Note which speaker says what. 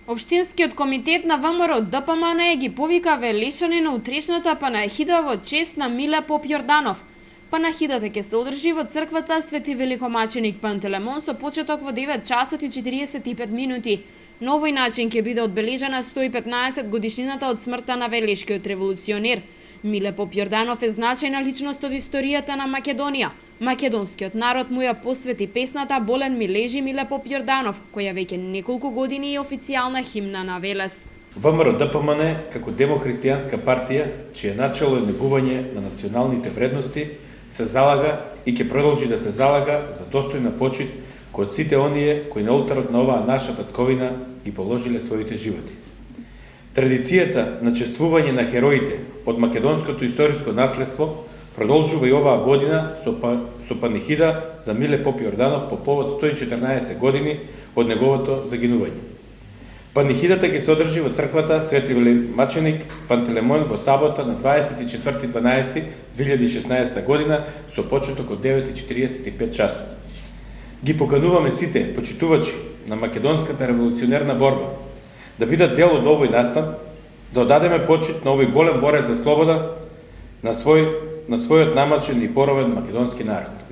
Speaker 1: Општинскиот комитет на ВМРО ДПМН ги повика велишани на утрешната панахида во чест на Миле Поп Јорданов. Панахидата ќе се одржи во црквата Свети Великомаченик Пантелемон со почеток во 9 часот и 45 минути. На овој начин ќе биде одбележана 115 годишнината од смртта на велешкиот револуционер. Миле Поп Јорданов е значајна личност од историјата на Македонија. Македонскиот народ му ја посвети песната "Болен ми лежи Миле Поп Јорданов", која веќе неколку години е официјална химна на Велес.
Speaker 2: ВМРО ДПМН, како демохристијанска партија, чие начало е негување на националните вредности, се залага и ќе продолжи да се залага за достојна почит кod сите оние кои на олтарот на оваа наша татковина ги положиле своите животи. Традицијата на чествување на хероите од македонското историско наследство продолжува и оваа година со панихида за Миле Поп Јорданов по повод 114 години од неговото загинување. Панихидата ќе се одржи во црквата Свети Великомаченик Пантелемон во сабота на 24.12.2016 година со почеток од 9:45 часот. Ги покануваме сите почитувачи на македонската револуционерна борба да бидат дел од овој настан, да одадеме почит на овој голем борец за слобода на својот намачен и поровен македонски народ.